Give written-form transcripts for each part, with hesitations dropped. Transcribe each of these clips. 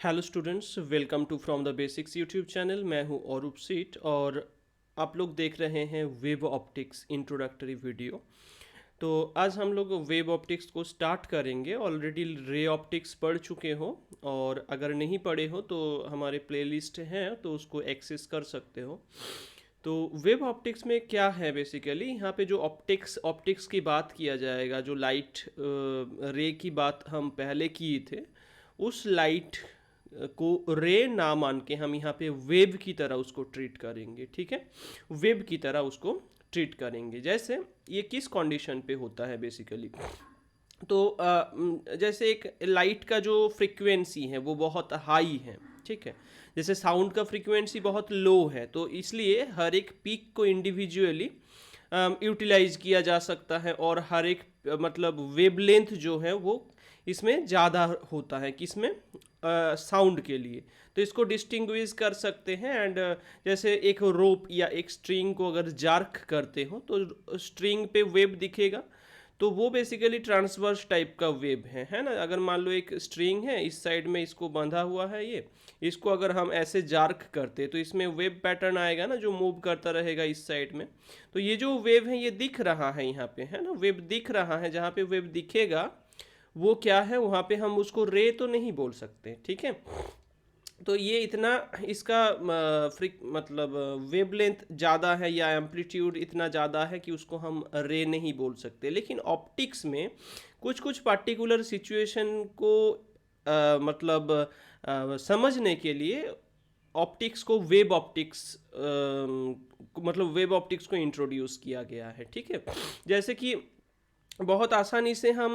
Hello students, welcome to from the basics YouTube channel. मैं हूं औरूप seat और आप लोग देख रहे हैं वेब ऑप्टिक्स इंट्रोडक्टरी वीडियो। तो आज हम लोग वेब ऑप्टिक्स को स्टार्ट करेंगे। ऑलरेडी रे ऑप्टिक्स पढ़ चुके हो और अगर नहीं पढ़े हो तो हमारे प्लेलिस्ट है तो उसको एक्सेस कर सकते हो। तो वेब ऑप्टिक्स में क्या है बेसिकली, यहाँ पे जो ऑप्टिक्स ऑप्टिक्स की बात किया जाएगा, जो लाइट रे की बात हम पहले किए थे, उस लाइट को रे ना मान के हम यहाँ पे वेव की तरह उसको ट्रीट करेंगे। ठीक है, वेव की तरह उसको ट्रीट करेंगे। जैसे ये किस कंडीशन पे होता है बेसिकली, तो जैसे एक लाइट का जो फ्रीक्वेंसी है वो बहुत हाई है। ठीक है, जैसे साउंड का फ्रीक्वेंसी बहुत लो है, तो इसलिए हर एक पीक को इंडिविजुअली यूटिलाइज किया जा सकता है और हर एक मतलब वेवलेंथ जो है वो इसमें ज़्यादा होता है, किसमें, साउंड के लिए। तो इसको डिस्टिंग्विश कर सकते हैं। एंड जैसे एक रोप या एक स्ट्रिंग को अगर जार्क करते हो तो स्ट्रिंग पे वेव दिखेगा, तो वो बेसिकली ट्रांसवर्स टाइप का वेव है ना। अगर मान लो एक स्ट्रिंग है, इस साइड में इसको बंधा हुआ है, ये इसको अगर हम ऐसे जार्क करते तो इसमें वेव पैटर्न आएगा ना, जो मूव करता रहेगा इस साइड में। तो ये जो वेव है ये दिख रहा है यहाँ पे, है ना, वेव दिख रहा है। जहाँ पे वेव दिखेगा वो क्या है, वहाँ पे हम उसको रे तो नहीं बोल सकते। ठीक है, तो ये इतना इसका फ्रिक मतलब वेवलेंथ ज़्यादा है या एम्पलीट्यूड इतना ज़्यादा है कि उसको हम रे नहीं बोल सकते। लेकिन ऑप्टिक्स में कुछ कुछ पार्टिकुलर सिचुएशन को मतलब समझने के लिए ऑप्टिक्स को वेब ऑप्टिक्स मतलब वेब ऑप्टिक्स को इंट्रोड्यूस किया गया है। ठीक है, जैसे कि बहुत आसानी से हम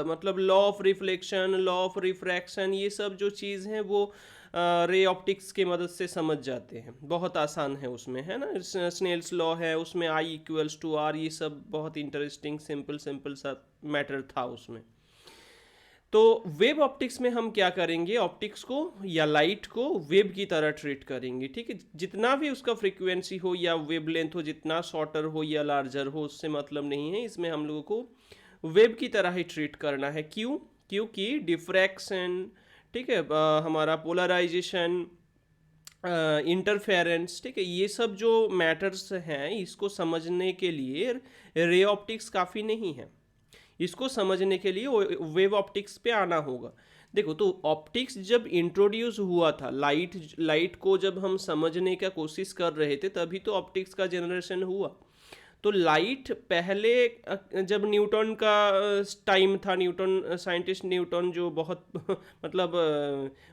मतलब law of reflection, law of refraction, ये सब जो चीज़ हैं वो रे ऑप्टिक्स के मदद से समझ जाते हैं। बहुत आसान है उसमें, है ना। स्नेल्स लॉ है उसमें, आई इक्वल्स टू आर, ये सब बहुत इंटरेस्टिंग सिंपल सिंपल सा मैटर था उसमें। तो वेव ऑप्टिक्स में हम क्या करेंगे, ऑप्टिक्स को या लाइट को वेव की तरह ट्रीट करेंगे। ठीक है, जितना भी उसका फ्रीक्वेंसी हो या वेवलेंथ हो, जितना शॉर्टर हो या लार्जर हो, उससे मतलब नहीं है। इसमें हम लोगों को वेव की तरह ही ट्रीट करना है। क्यों? क्योंकि डिफ्रैक्शन, ठीक है, हमारा पोलराइजेशन, इंटरफेरेंस, ठीक है, ये सब जो मैटर्स हैं इसको समझने के लिए रे ऑप्टिक्स काफ़ी नहीं है। इसको समझने के लिए वेव ऑप्टिक्स पे आना होगा। देखो, तो ऑप्टिक्स जब इंट्रोड्यूस हुआ था, लाइट को जब हम समझने का कोशिश कर रहे थे, तभी तो ऑप्टिक्स का जनरेशन हुआ। तो लाइट पहले जब न्यूटन का टाइम था, न्यूटन, साइंटिस्ट न्यूटन, जो बहुत मतलब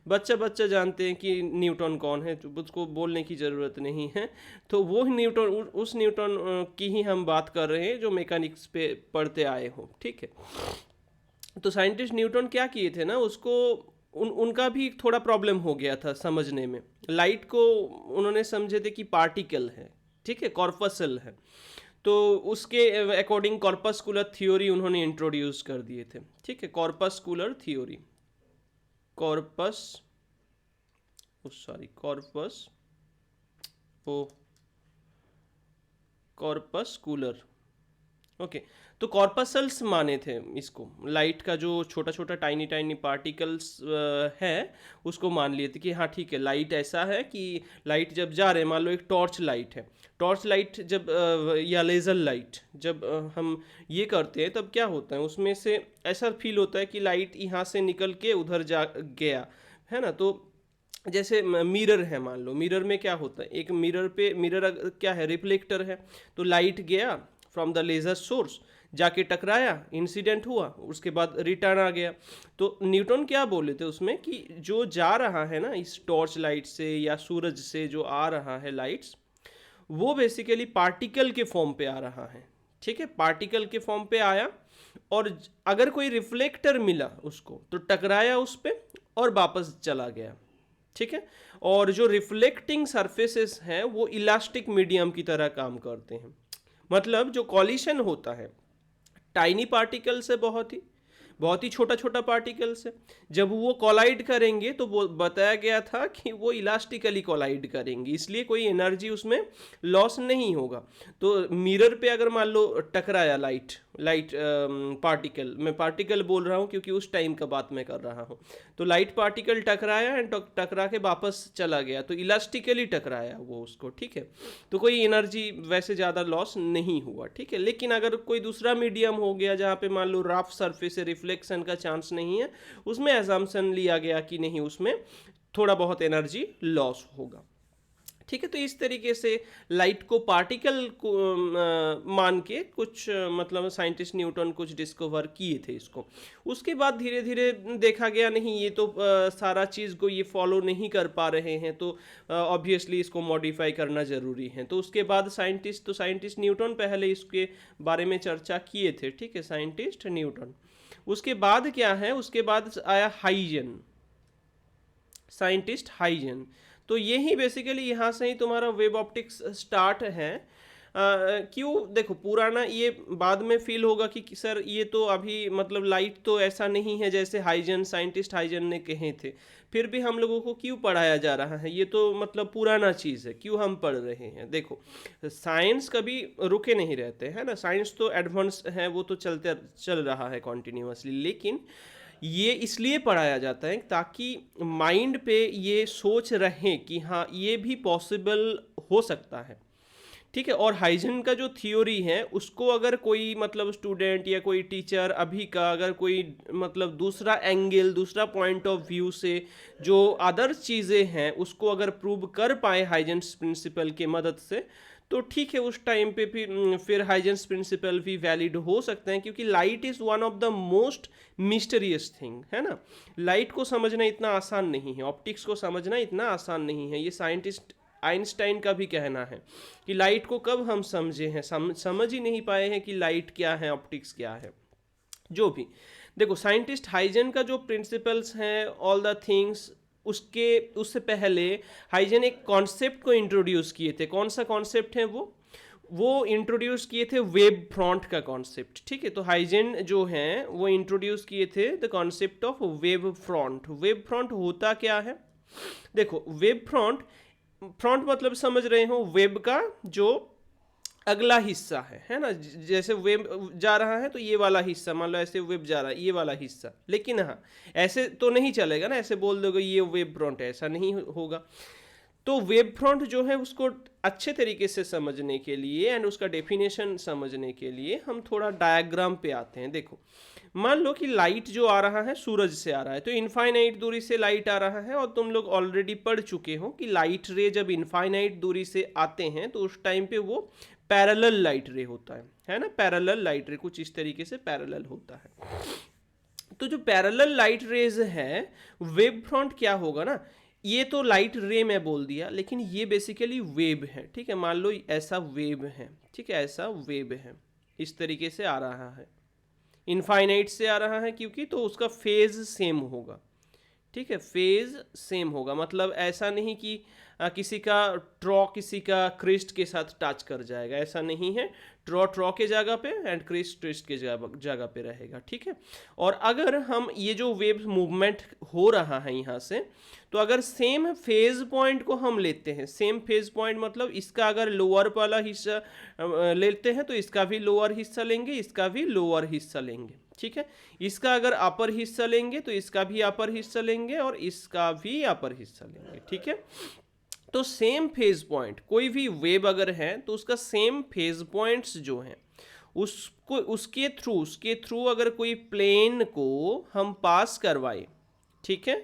बच्चा बच्चा जानते हैं कि न्यूटन कौन है, तो उसको बोलने की ज़रूरत नहीं है। तो वो न्यूटन, उस न्यूटन की ही हम बात कर रहे हैं जो मैकेनिक्स पे पढ़ते आए हों। ठीक है, तो साइंटिस्ट न्यूटन क्या किए थे ना, उसको उनका भी थोड़ा प्रॉब्लम हो गया था समझने में। लाइट को उन्होंने समझे थे कि पार्टिकल है, ठीक है, कॉर्पसल है। तो उसके अकॉर्डिंग कॉर्पस्कुलर थ्योरी उन्होंने इंट्रोड्यूस कर दिए थे। ठीक है, corpuscular theory, corpus, sorry, corpus, oh corpuscular, okay. तो कॉर्पसल्स माने थे इसको, लाइट का जो छोटा छोटा टाइनी टाइनी पार्टिकल्स है, उसको मान लिए थे कि हाँ ठीक है, लाइट ऐसा है कि लाइट जब जा रहे हैं, मान लो एक टॉर्च लाइट है, टॉर्च लाइट जब या लेज़र लाइट जब हम ये करते हैं, तब क्या होता है, उसमें से ऐसा फील होता है कि लाइट यहाँ से निकल के उधर जा गया, है ना। तो जैसे मिरर है, मान लो मिरर में क्या होता है, एक मिरर पे, मिरर क्या है, रिफ्लेक्टर है। तो लाइट गया फ्रॉम द लेज़र सोर्स, जाके टकराया, इंसिडेंट हुआ, उसके बाद रिटर्न आ गया। तो न्यूटन क्या बोले थे उसमें कि जो जा रहा है ना इस टॉर्च लाइट से या सूरज से जो आ रहा है लाइट्स, वो बेसिकली पार्टिकल के फॉर्म पे आ रहा है। ठीक है, पार्टिकल के फॉर्म पे आया, और अगर कोई रिफ्लेक्टर मिला उसको तो टकराया उस पर और वापस चला गया। ठीक है, और जो रिफ्लेक्टिंग सरफेसेस हैं वो इलास्टिक मीडियम की तरह काम करते हैं। मतलब जो कॉलिशन होता है टाइनी पार्टिकल से बहुत ही, बहुत ही छोटा छोटा पार्टिकल्स है। जब वो कोलाइड करेंगे तो वो बताया गया था कि वो इलास्टिकली कोलाइड करेंगे, इसलिए कोई एनर्जी उसमें लॉस नहीं होगा। तो मिरर पे अगर मान लो टकराया लाइट लाइट पार्टिकल, मैं पार्टिकल बोल रहा हूँ क्योंकि उस टाइम का बात मैं कर रहा हूँ, तो लाइट पार्टिकल टकराया एंड टकरा के वापस चला गया, तो इलास्टिकली टकराया वो उसको, ठीक है। तो कोई एनर्जी वैसे ज़्यादा लॉस नहीं हुआ, ठीक है। लेकिन अगर कोई दूसरा मीडियम हो गया जहाँ पे मान लो रफ सरफेस से रिफ्लेक्शन का चांस नहीं है, उसमें एजम्पशन लिया गया कि नहीं उसमें थोड़ा बहुत एनर्जी लॉस होगा, ठीक है। तो इस तरीके से लाइट को पार्टिकल को मान के कुछ मतलब साइंटिस्ट न्यूटन कुछ डिस्कवर किए थे इसको। उसके बाद धीरे धीरे देखा गया नहीं ये तो सारा चीज़ को ये फॉलो नहीं कर पा रहे हैं, तो ऑब्वियसली इसको मॉडिफाई करना ज़रूरी है। तो उसके बाद साइंटिस्ट न्यूटन पहले इसके बारे में चर्चा किए थे, ठीक है, साइंटिस्ट न्यूटन। उसके बाद क्या है, उसके बाद आया हाइजन, साइंटिस्ट हाइजन। तो ये ही बेसिकली यहाँ से ही तुम्हारा वेब ऑप्टिक्स स्टार्ट है। क्यों, देखो पुराना ये बाद में फील होगा कि सर ये तो अभी मतलब लाइट तो ऐसा नहीं है जैसे हाइजन साइंटिस्ट हाइजन ने कहे थे, फिर भी हम लोगों को क्यों पढ़ाया जा रहा है, ये तो मतलब पुराना चीज़ है, क्यों हम पढ़ रहे हैं। देखो साइंस कभी रुके नहीं रहते हैं ना, साइंस तो एडवांस है, वो तो चल रहा है कॉन्टिन्यूसली, लेकिन ये इसलिए पढ़ाया जाता है ताकि माइंड पे ये सोच रहे कि हाँ ये भी पॉसिबल हो सकता है, ठीक है। और हाइजन का जो थ्योरी है उसको अगर कोई मतलब स्टूडेंट या कोई टीचर अभी का अगर कोई मतलब दूसरा एंगल दूसरा पॉइंट ऑफ व्यू से जो अदर चीज़ें हैं उसको अगर प्रूव कर पाए हाइजेंस प्रिंसिपल के मदद से, तो ठीक है, उस टाइम पे फिर हाइजेंस प्रिंसिपल भी वैलिड हो सकते हैं, क्योंकि light is one of the most mysterious thing, है ना। लाइट को समझना इतना आसान नहीं है, ऑप्टिक्स को समझना इतना आसान नहीं है। ये साइंटिस्ट आइंस्टाइन का भी कहना है कि लाइट को कब हम समझे हैं, समझ ही नहीं पाए हैं कि लाइट क्या है, ऑप्टिक्स क्या है। जो भी देखो साइंटिस्ट हाइजन का जो प्रिंसिपल्स हैं ऑल द थिंग्स, उससे पहले हाइजन एक कॉन्सेप्ट को इंट्रोड्यूस किए थे। कौन सा कॉन्सेप्ट है वो इंट्रोड्यूस किए थे वेब फ्रंट का कॉन्सेप्ट, ठीक है। तो हाइजन जो है वो इंट्रोड्यूस किए थे the concept of web front. Web front होता क्या है, देखो वेब फ्रंट मतलब समझ रहे हो वेब का जो अगला हिस्सा है ना। जैसे वेब जा रहा है तो ये वाला हिस्सा, मान लो ऐसे वेब जा रहा है ये वाला हिस्सा, लेकिन हाँ ऐसे तो नहीं चलेगा ना, ऐसे बोल दोगे ये वेब फ्रंट है, ऐसा नहीं होगा। तो वेब फ्रंट जो है उसको अच्छे तरीके से समझने के लिए एंड उसका डेफिनेशन समझने के लिए हम थोड़ा डायग्राम पे आते हैं। देखो मान लो कि लाइट जो आ रहा है सूरज से आ रहा है, तो इनफाइनाइट दूरी से लाइट आ रहा है, और तुम लोग ऑलरेडी पढ़ चुके हो कि लाइट रे जब इनफाइनाइट दूरी से आते हैं तो उस टाइम पे वो पैरेलल लाइट रे होता है ना। पैरेलल लाइट रे कुछ इस तरीके से पैरेलल होता है। तो जो पैरेलल लाइट रेज है वेब फ्रंट क्या होगा ना, ये तो लाइट रे मैं बोल दिया, लेकिन ये बेसिकली वेब है, ठीक है। मान लो ऐसा वेब है, ठीक है, ऐसा वेब है, इस तरीके से आ रहा है, इनफाइनाइट से आ रहा है क्योंकि, तो उसका फेज सेम होगा, ठीक है, फेज सेम होगा। मतलब ऐसा नहीं कि किसी का ट्रॉ किसी का क्रिस्ट के साथ टच कर जाएगा, ऐसा नहीं है। ट्रॉ के जगह पे एंड क्रिस्ट के जगह पे रहेगा, ठीक है। और अगर हम ये जो वेव मूवमेंट हो रहा है यहाँ से, तो अगर सेम फेज पॉइंट को हम लेते हैं, सेम फेज पॉइंट मतलब इसका अगर लोअर वाला हिस्सा लेते हैं तो इसका भी लोअर हिस्सा लेंगे, इसका भी लोअर हिस्सा लेंगे, ठीक है। इसका अगर अपर हिस्सा लेंगे तो इसका भी अपर हिस्सा लेंगे और इसका भी अपर हिस्सा लेंगे, ठीक है। तो सेम फेज पॉइंट कोई भी वेब अगर है तो उसका सेम फेज पॉइंट्स जो हैं उसको उसके थ्रू अगर कोई प्लेन को हम पास करवाए, ठीक है,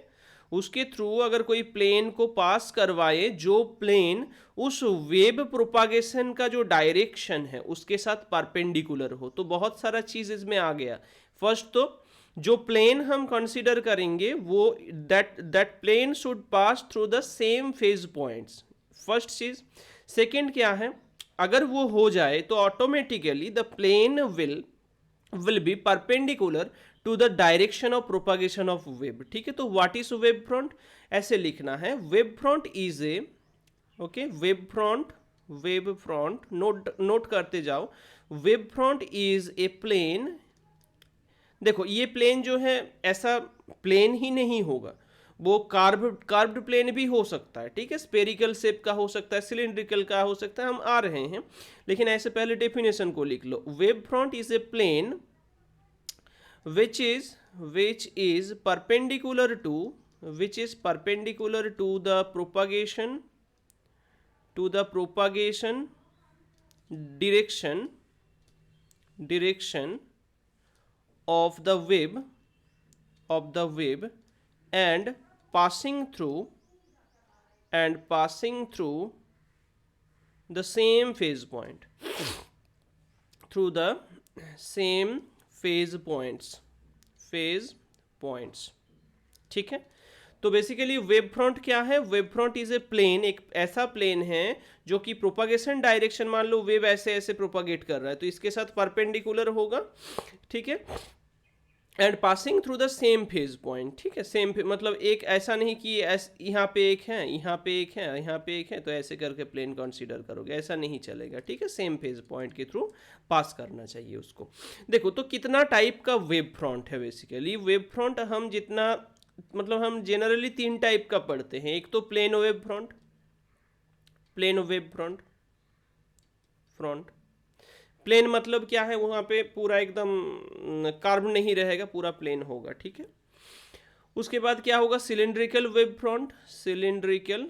उसके थ्रू अगर कोई प्लेन को पास करवाए जो प्लेन उस वेब प्रोपागेशन का जो डायरेक्शन है उसके साथ परपेंडिकुलर हो, तो बहुत सारा चीज़ इसमें आ गया। फर्स्ट तो जो प्लेन हम कंसीडर करेंगे वो that plane should pass through the same phase points, first चीज। सेकंड क्या है, अगर वो हो जाए तो automatically the plane will be perpendicular to the direction of propagation of wave, ठीक है। तो व्हाट इज वेब फ्रंट, ऐसे लिखना है, wave front is a, okay, wave front नोट करते जाओ। Wave front is a plane देखो ये प्लेन जो है ऐसा प्लेन ही नहीं होगा, वो कार्ब्ड प्लेन भी हो सकता है, ठीक है, स्पेरिकल शेप का हो सकता है, सिलिंड्रिकल का हो सकता है, हम आ रहे हैं, लेकिन ऐसे पहले डेफिनेशन को लिख लो। Wave front is a plane which is perpendicular to the propagation direction of the wave and passing through the same phase point, through the same phase points, ठीक है। तो बेसिकली वेव फ्रंट क्या है? Wave front is a plane, एक ऐसा plane है जो कि प्रोपागेशन डायरेक्शन, मान लो वेव ऐसे ऐसे प्रोपागेट कर रहा है तो इसके साथ परपेंडिकुलर होगा, ठीक है, and passing through the same phase point, ठीक है, सेम मतलब एक ऐसा नहीं कि यहाँ पे एक है, यहाँ पे एक है, यहाँ पे एक है, तो ऐसे करके प्लेन कंसीडर करोगे, ऐसा नहीं चलेगा, ठीक है, सेम फेज पॉइंट के थ्रू पास करना चाहिए उसको। देखो तो कितना टाइप का वेव फ्रंट है? बेसिकली वेव फ्रंट हम जितना मतलब हम जनरली 3 टाइप का पढ़ते हैं। एक तो प्लेन वेव फ्रंट, प्लेन मतलब क्या है? वहाँ पे पूरा एकदम कार्ब नहीं रहेगा, पूरा प्लेन होगा, ठीक है। उसके बाद क्या होगा? Cylindrical wave front, cylindrical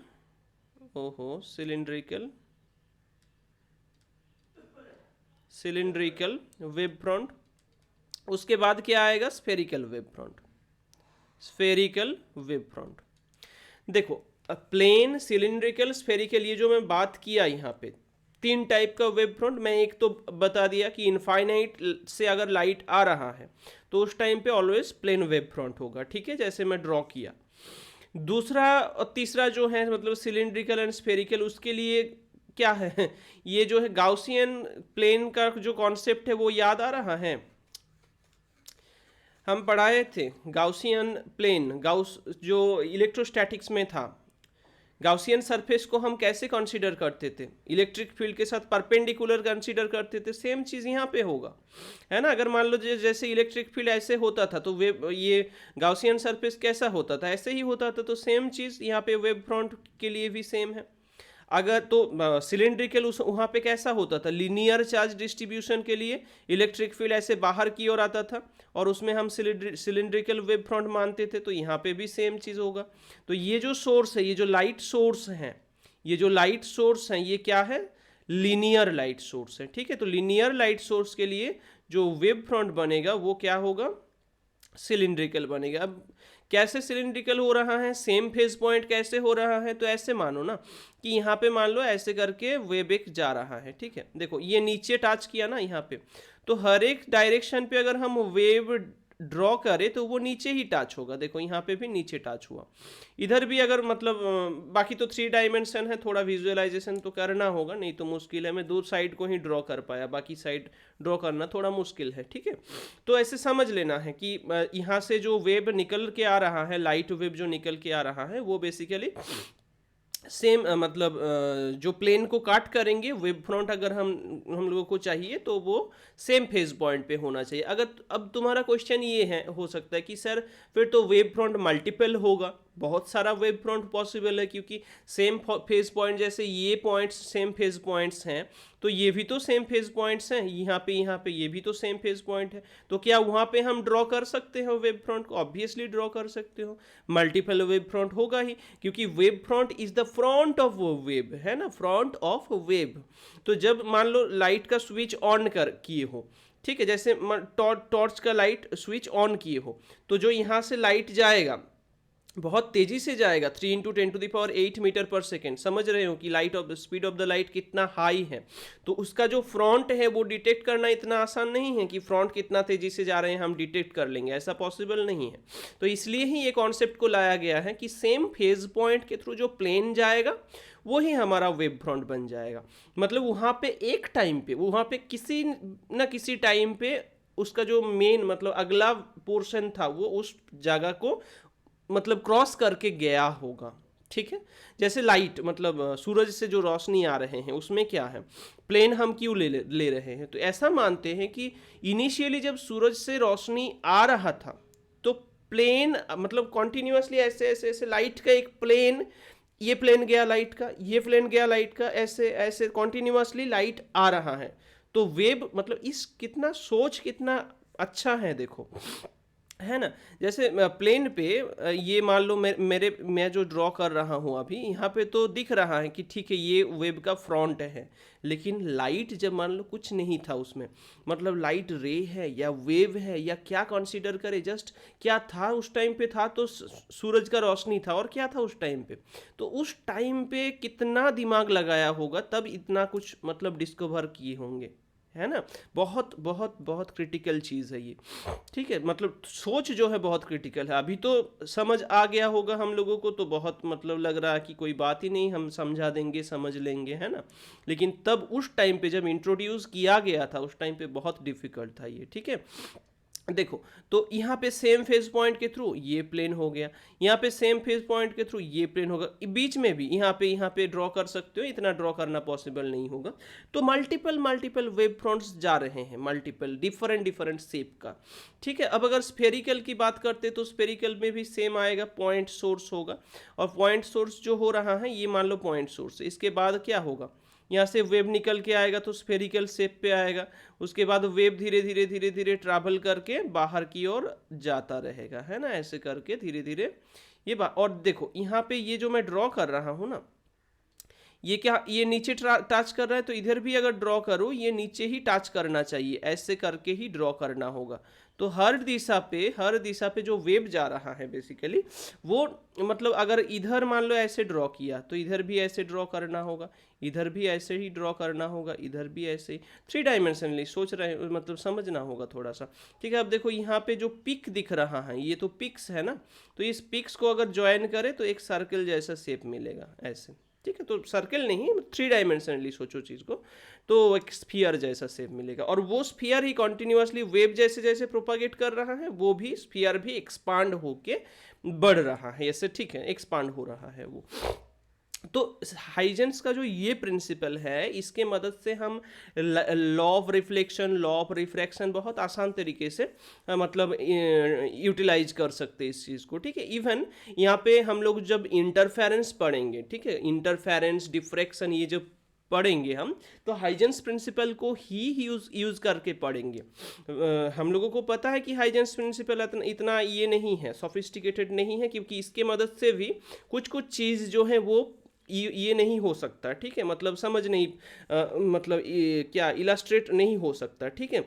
wave front. उसके बाद क्या आएगा? Spherical wave front. देखो प्लेन, सिलिंड्रिकल, स्फेरिकल, ये जो मैं बात किया यहाँ पे 3 टाइप का वेव फ्रंट, मैं एक तो बता दिया कि इनफाइनाइट से अगर लाइट आ रहा है तो उस टाइम पे ऑलवेज प्लेन वेव फ्रंट होगा, ठीक है, जैसे मैं ड्रॉ किया। दूसरा और तीसरा जो है मतलब सिलिंड्रिकल एंड स्फेरिकल, उसके लिए क्या है? ये जो है गाउसियन प्लेन का जो कॉन्सेप्ट है वो याद आ रहा है? हम पढ़ाए थे गाउसियन प्लेन, गाउस जो इलेक्ट्रोस्टैटिक्स में था। गाउसियन सरफेस को हम कैसे कंसीडर करते थे? इलेक्ट्रिक फील्ड के साथ परपेंडिकुलर कंसीडर करते थे। सेम चीज़ यहाँ पे होगा, है ना। अगर मान लो जैसे इलेक्ट्रिक फील्ड ऐसे होता था तो वेव, ये गाउसियन सरफेस कैसा होता था? ऐसे ही होता था। तो सेम चीज़ यहाँ पे वेव फ्रंट के लिए भी सेम है। अगर तो सिलिंड्रिकल उस वहाँ पे कैसा होता था? लीनियर चार्ज डिस्ट्रीब्यूशन के लिए इलेक्ट्रिक फील्ड ऐसे बाहर की ओर आता था और उसमें हम सिलिंड्रिकल वेव फ्रंट मानते थे। तो यहाँ पे भी सेम चीज़ होगा। तो ये जो सोर्स है, ये जो लाइट सोर्स हैं, ये क्या है? लीनियर लाइट सोर्स है, ठीक है। तो लीनियर लाइट सोर्स के लिए जो वेव फ्रंट बनेगा वो क्या होगा? सिलिंड्रिकल बनेगा। अब कैसे सिलिंड्रिकल हो रहा है? सेम फेज पॉइंट कैसे हो रहा है? तो ऐसे मानो ना कि यहाँ पे मान लो ऐसे करके वेव एक जा रहा है, ठीक है। देखो ये नीचे टच किया ना यहाँ पे, तो हर एक डायरेक्शन पे अगर हम वेव ड्रॉ करें तो वो नीचे ही टच होगा। देखो यहाँ पे भी नीचे टच हुआ, इधर भी अगर मतलब बाकी तो 3 डायमेंशन है, थोड़ा विजुअलाइजेशन तो करना होगा, नहीं तो मुश्किल है। मैं 2 साइड को ही ड्रॉ कर पाया, बाकी साइड ड्रॉ करना थोड़ा मुश्किल है, ठीक है। तो ऐसे समझ लेना है कि यहाँ से जो वेव निकल के आ रहा है, लाइट वेव जो निकल के आ रहा है, वो बेसिकली सेम मतलब जो प्लेन को काट करेंगे, वेव फ्रंट अगर हम लोगों को चाहिए तो वो सेम फेज पॉइंट पे होना चाहिए। अगर अब तुम्हारा क्वेश्चन ये है, हो सकता है कि सर फिर तो वेव फ्रंट मल्टीपल होगा, बहुत सारा वेव फ्रंट पॉसिबल है, क्योंकि सेम फेज पॉइंट, जैसे ये पॉइंट्स सेम फेज पॉइंट्स हैं तो ये भी तो सेम फेज पॉइंट्स हैं, यहाँ पे ये भी तो सेम फेज पॉइंट है। तो क्या वहाँ पे हम ड्रॉ कर सकते हो वेव फ्रंट को? ऑब्वियसली ड्रॉ कर सकते हो। मल्टीपल वेव फ्रंट होगा ही, क्योंकि wave front is the front of wave, है ना, फ्रंट ऑफ वेव। तो जब मान लो लाइट का स्विच ऑन कर किए हो, ठीक है, जैसे टॉर्च का लाइट स्विच ऑन किए हो, तो जो यहाँ से लाइट जाएगा बहुत तेजी से जाएगा, 3 × 10⁸ मीटर पर सेकेंड। समझ रहे हो कि light of speed of the light कितना हाई है। तो उसका जो फ्रंट है वो डिटेक्ट करना इतना आसान नहीं है कि फ्रंट कितना तेजी से जा रहे हैं हम डिटेक्ट कर लेंगे, ऐसा पॉसिबल नहीं है। तो इसलिए ही ये कॉन्सेप्ट को लाया गया है कि सेम फेज पॉइंट के थ्रू जो प्लेन जाएगा वही हमारा वेव फ्रंट बन जाएगा। मतलब वहाँ पे एक टाइम पे, वहाँ पे किसी न किसी टाइम पे उसका जो मेन मतलब अगला पोर्शन था वो उस जगह को मतलब क्रॉस करके गया होगा, ठीक है। जैसे लाइट मतलब सूरज से जो रोशनी आ रहे हैं उसमें क्या है, प्लेन हम क्यों ले रहे हैं, तो ऐसा मानते हैं कि इनिशियली जब सूरज से रोशनी आ रहा था तो प्लेन मतलब कॉन्टिन्यूसली ऐसे ऐसे ऐसे लाइट का एक प्लेन, ये प्लेन गया लाइट का, ये प्लेन गया लाइट का, ऐसे ऐसे कॉन्टिन्यूसली लाइट आ रहा है। तो वेब मतलब इस कितना सोच कितना अच्छा है देखो, है ना। जैसे प्लेन पे ये मान लो मैं जो ड्रॉ कर रहा हूँ अभी यहाँ पे तो दिख रहा है कि ठीक है ये वेब का फ्रंट है, लेकिन लाइट जब मान लो कुछ नहीं था उसमें, मतलब लाइट रे है या वेव है या क्या कंसीडर करे, जस्ट क्या था उस टाइम पे, था तो सूरज का रोशनी था, और क्या था उस टाइम पे, तो उस टाइम पे कितना दिमाग लगाया होगा तब इतना कुछ मतलब डिस्कवर किए होंगे, है ना। बहुत बहुत बहुत क्रिटिकल चीज़ है ये, ठीक है। मतलब सोच जो है बहुत क्रिटिकल है। अभी तो समझ आ गया होगा हम लोगों को, तो बहुत मतलब लग रहा है कि कोई बात ही नहीं, हम समझा देंगे समझ लेंगे, है ना। लेकिन तब उस टाइम पे जब इंट्रोड्यूस किया गया था उस टाइम पे बहुत डिफिकल्ट था ये, ठीक है। देखो तो यहाँ पे सेम फेज पॉइंट के थ्रू ये प्लेन हो गया, यहाँ पे सेम फेज पॉइंट के थ्रू ये प्लेन होगा, बीच में भी यहाँ पे ड्रॉ कर सकते हो, इतना ड्रॉ करना पॉसिबल नहीं होगा। तो मल्टीपल मल्टीपल वेव फ्रंट्स जा रहे हैं, मल्टीपल डिफरेंट डिफरेंट शेप का, ठीक है। अब अगर स्फेरिकल की बात करते तो स्फेरिकल में भी सेम आएगा, पॉइंट सोर्स होगा, और पॉइंट सोर्स जो हो रहा है ये मान लो पॉइंट सोर्स, इसके बाद क्या होगा, यहाँ से वेव निकल के आएगा तो स्फेरिकल शेप पे आएगा, उसके बाद वेव धीरे धीरे धीरे धीरे ट्रैवल करके बाहर की ओर जाता रहेगा, है ना, ऐसे करके धीरे धीरे ये और देखो यहाँ पे ये जो मैं ड्रॉ कर रहा हूँ ना, ये क्या, ये नीचे टच कर रहा है, तो इधर भी अगर ड्रॉ करो ये नीचे ही टच करना चाहिए, ऐसे करके ही ड्रॉ करना होगा। तो हर दिशा पे जो वेव जा रहा है बेसिकली वो मतलब अगर इधर मान लो ऐसे ड्रॉ किया तो इधर भी ऐसे ड्रॉ करना होगा, इधर भी ऐसे ही ड्रॉ करना होगा, इधर भी ऐसे ही, थ्री डायमेंशनली सोच रहे मतलब समझना होगा थोड़ा सा, ठीक है। अब देखो यहाँ पे जो पिक दिख रहा है ये तो पिक्स है ना, तो इस पिक्स को अगर ज्वाइन करे तो एक सर्कल जैसा शेप मिलेगा ऐसे, ठीक है। तो सर्कल नहीं, थ्री डायमेंशनली सोचो चीज़ को, तो एक स्फीयर जैसा शेप मिलेगा, और वो स्फीयर ही कॉन्टिन्यूसली वेव जैसे जैसे प्रोपागेट कर रहा है, वो भी स्फीयर भी एक्सपांड होके बढ़ रहा है ऐसे, ठीक है, एक्सपांड हो रहा है वो। तो हाइजेंस का जो ये प्रिंसिपल है इसके मदद से हम law of reflection, law of refraction बहुत आसान तरीके से मतलब यूटिलाइज कर सकते हैं इस चीज़ को, ठीक है। इवन यहाँ पे हम लोग जब इंटरफेरेंस पढ़ेंगे, ठीक है, इंटरफेरेंस डिफ्रैक्शन ये जो पढ़ेंगे हम, तो हाइजेंस प्रिंसिपल को ही यूज करके पढ़ेंगे। हम लोगों को पता है कि हाइजेंस प्रिंसिपल इतना ये नहीं है, सोफिस्टिकेटेड नहीं है, क्योंकि इसके मदद से भी कुछ कुछ चीज़ जो है वो ये नहीं हो सकता, ठीक है, मतलब समझ नहीं मतलब क्या इलास्ट्रेट नहीं हो सकता, ठीक है।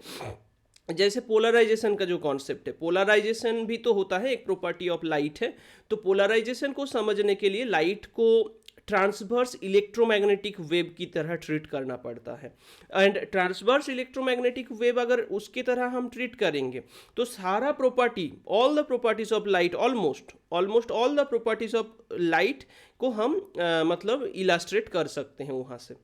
जैसे पोलराइजेशन का जो कॉन्सेप्ट है, पोलराइजेशन भी तो होता है, एक प्रॉपर्टी ऑफ लाइट है, तो पोलराइजेशन को समझने के लिए लाइट को ट्रांसवर्स इलेक्ट्रोमैग्नेटिक वेव की तरह ट्रीट करना पड़ता है, एंड ट्रांसवर्स इलेक्ट्रोमैग्नेटिक वेव अगर उसकी तरह हम ट्रीट करेंगे तो सारा property, all the properties of light, almost all the properties of light को हम मतलब इलास्ट्रेट कर सकते हैं वहाँ से।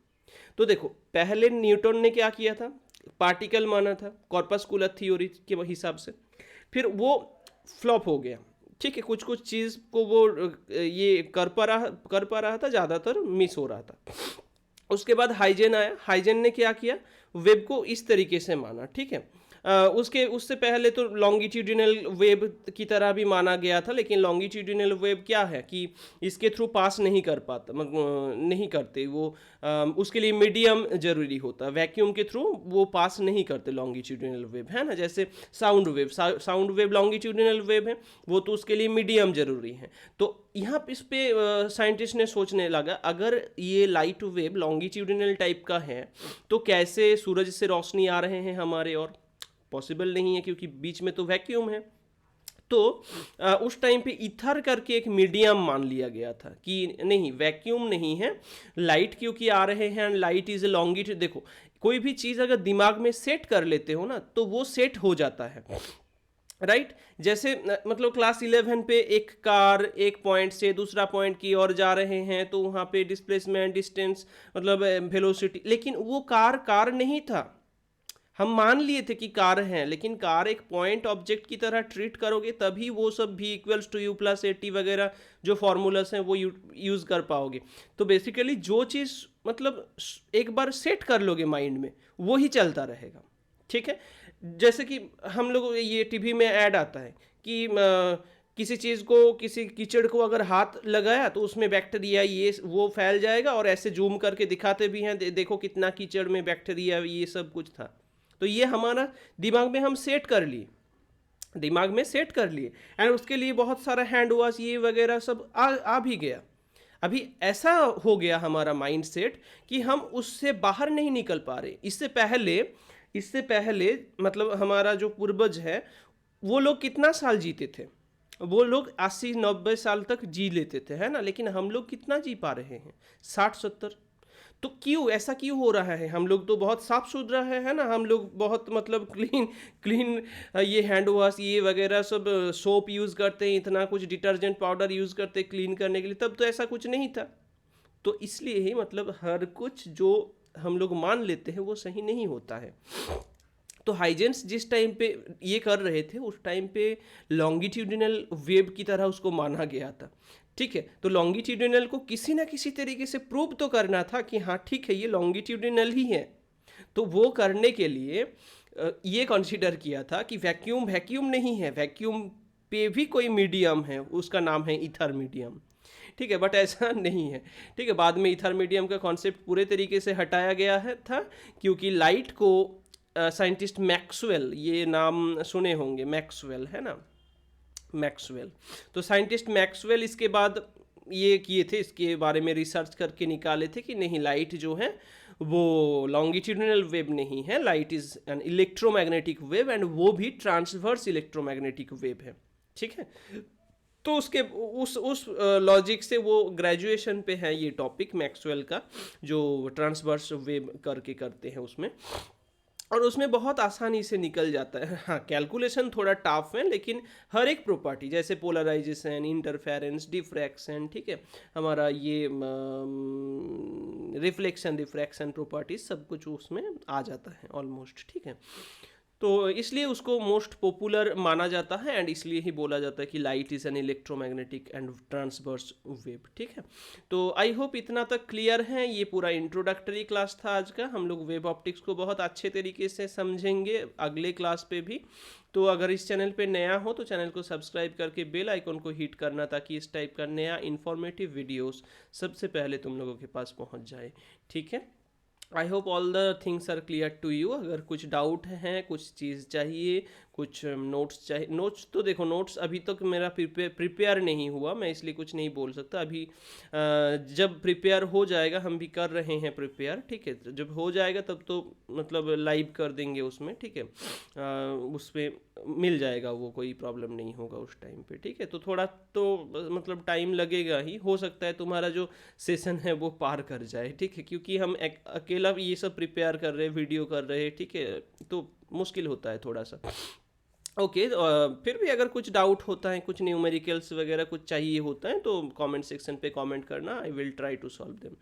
तो देखो पहले न्यूटन ने क्या किया था, पार्टिकल माना था कॉर्पस्कुलर थ्योरी के हिसाब से, फिर वो फ्लॉप हो गया, ठीक है, कुछ कुछ चीज़ को वो ये कर पा रहा था, ज़्यादातर मिस हो रहा था। उसके बाद हाइजेन आया, हाइजेन ने क्या किया, वेब को इस तरीके से माना, ठीक है। उससे पहले तो लॉन्गिट्यूडिनल वेव की तरह भी माना गया था, लेकिन लॉन्गिट्यूडिनल वेव क्या है कि इसके थ्रू पास नहीं कर पाता, नहीं करते वो, उसके लिए मीडियम जरूरी होता है, वैक्यूम के थ्रू वो पास नहीं करते लॉन्गिट्यूडिनल वेव, है ना। जैसे साउंड वेव लॉन्गिट्यूडिनल वेव है, वो तो उसके लिए मीडियम जरूरी है। तो यहाँ इस पे साइंटिस्ट ने सोचने लगा अगर ये लाइट वेव लॉन्गिट्यूडिनल टाइप का है तो कैसे सूरज से रोशनी आ रहे हैं हमारे, और पॉसिबल नहीं है क्योंकि बीच में तो वैक्यूम है। तो उस टाइम पे ईथर करके एक मीडियम मान लिया गया था कि नहीं वैक्यूम नहीं है, लाइट क्योंकि आ रहे हैं, लाइट इज ए लॉन्गिट्यूड। देखो कोई भी चीज़ अगर दिमाग में सेट कर लेते हो ना तो वो सेट हो जाता है, राइट जैसे मतलब क्लास 11 पे एक कार एक पॉइंट से दूसरा पॉइंट की ओर जा रहे हैं तो वहाँ पे डिस्प्लेसमेंट, डिस्टेंस, मतलब वेलोसिटी, लेकिन वो कार नहीं था, हम मान लिए थे कि कार है, लेकिन कार एक पॉइंट ऑब्जेक्ट की तरह ट्रीट करोगे तभी वो सब भी equals to U plus AT वगैरह जो फॉर्मूलास हैं वो यूज़ कर पाओगे। तो बेसिकली जो चीज़ मतलब एक बार सेट कर लोगे माइंड में, वो ही चलता रहेगा। ठीक है, जैसे कि हम लोग ये टीवी में ऐड आता है कि किसी चीज़ को, किसी कीचड़ को अगर हाथ लगाया तो उसमें बैक्टीरिया ये वो फैल जाएगा, और ऐसे जूम करके दिखाते भी हैं, देखो कितना कीचड़ में बैक्टीरिया ये सब कुछ था। तो ये हमारा दिमाग में हम सेट कर लिए, दिमाग में सेट कर लिए, एंड उसके लिए बहुत सारा हैंड वॉश ये वगैरह सब आ भी गया। अभी ऐसा हो गया हमारा माइंड सेट कि हम उससे बाहर नहीं निकल पा रहे। इससे पहले मतलब हमारा जो पूर्वज है वो लोग कितना साल जीते थे, वो लोग 80-90 साल तक जी लेते थे, है ना, लेकिन हम लोग कितना जी पा रहे हैं, 60-70। तो क्यों ऐसा क्यों हो रहा है? हम लोग तो बहुत साफ सुथरा है ना, हम लोग बहुत मतलब क्लीन क्लीन ये हैंड वॉश ये वगैरह सब सोप यूज़ करते हैं, इतना कुछ डिटर्जेंट पाउडर यूज़ करते हैं क्लीन करने के लिए, तब तो ऐसा कुछ नहीं था। तो इसलिए ही मतलब हर कुछ जो हम लोग मान लेते हैं वो सही नहीं होता है। तो हाइजेंस जिस टाइम पे ये कर रहे थे उस टाइम पे लॉन्गिट्यूडिनल वेव की तरह उसको माना गया था। ठीक है, तो लॉन्गिट्यूडिनल को किसी ना किसी तरीके से प्रूव तो करना था कि हाँ ठीक है ये लॉन्गिट्यूडिनल ही है। तो वो करने के लिए ये कंसीडर किया था कि वैक्यूम वैक्यूम नहीं है, वैक्यूम पे भी कोई मीडियम है, उसका नाम है ईथर मीडियम। ठीक है, बट ऐसा नहीं है। ठीक है, बाद में ईथर मीडियम का कॉन्सेप्ट पूरे तरीके से हटाया गया है था, क्योंकि लाइट को साइंटिस्ट मैक्सवेल, ये नाम सुने होंगे, मैक्सवेल है ना, मैक्सवेल। तो साइंटिस्ट मैक्सवेल इसके बाद ये किए थे, इसके बारे में रिसर्च करके निकाले थे कि नहीं, लाइट जो है वो लॉन्गिट्यूडिनल वेव नहीं है, light is an electromagnetic wave, and वो भी ट्रांसवर्स इलेक्ट्रोमैग्नेटिक वेव है। ठीक है, तो उसके उस लॉजिक से वो ग्रेजुएशन पे है ये टॉपिक मैक्सवेल का, जो ट्रांसवर्स वेव करके करते हैं उसमें, और उसमें बहुत आसानी से निकल जाता है। हाँ, कैलकुलेशन थोड़ा टफ है, लेकिन हर एक प्रॉपर्टी जैसे पोलराइजेशन, इंटरफेरेंस, डिफ्रैक्शन, ठीक है, हमारा ये रिफ्लेक्शन, रिफ्रैक्शन प्रॉपर्टीज सब कुछ उसमें आ जाता है ऑलमोस्ट। ठीक है, तो इसलिए उसको मोस्ट पॉपुलर माना जाता है, एंड इसलिए ही बोला जाता है कि light is an electromagnetic and transverse wave. ठीक है, तो आई होप इतना तक क्लियर है। ये पूरा इंट्रोडक्टरी क्लास था आज का। हम लोग वेव ऑप्टिक्स को बहुत अच्छे तरीके से समझेंगे अगले क्लास पे भी। तो अगर इस चैनल पे नया हो तो चैनल को सब्सक्राइब करके बेल आइकन को हिट करना, ताकि इस टाइप का नया इन्फॉर्मेटिव वीडियोस सबसे पहले तुम लोगों के पास पहुंच जाए। ठीक है, I hope all the things are clear to you. अगर कुछ डाउट है, कुछ चीज़ चाहिए, कुछ नोट्स चाहिए, नोट्स तो देखो, नोट्स अभी तक मेरा प्रिपेयर नहीं हुआ, मैं इसलिए कुछ नहीं बोल सकता अभी। जब प्रिपेयर हो जाएगा, हम भी कर रहे हैं प्रिपेयर, ठीक है, जब हो जाएगा तब तो मतलब लाइव कर देंगे उसमें। ठीक है, उस पर मिल जाएगा वो, कोई प्रॉब्लम नहीं होगा उस टाइम पे। ठीक है, तो थोड़ा तो मतलब टाइम लगेगा ही, हो सकता है तुम्हारा जो सेशन है वो पार कर जाए। ठीक है, क्योंकि हम अकेला ये सब प्रिपेयर कर रहे हैं, वीडियो कर रहे हैं, ठीक है, तो मुश्किल होता है थोड़ा सा। ओके, फिर भी अगर कुछ डाउट होता है, कुछ न्यूमेरिकल्स वगैरह कुछ चाहिए होता है, तो कमेंट सेक्शन पे कमेंट करना, I will try to solve them.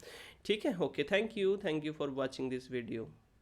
ठीक है, okay, thank you for watching this video.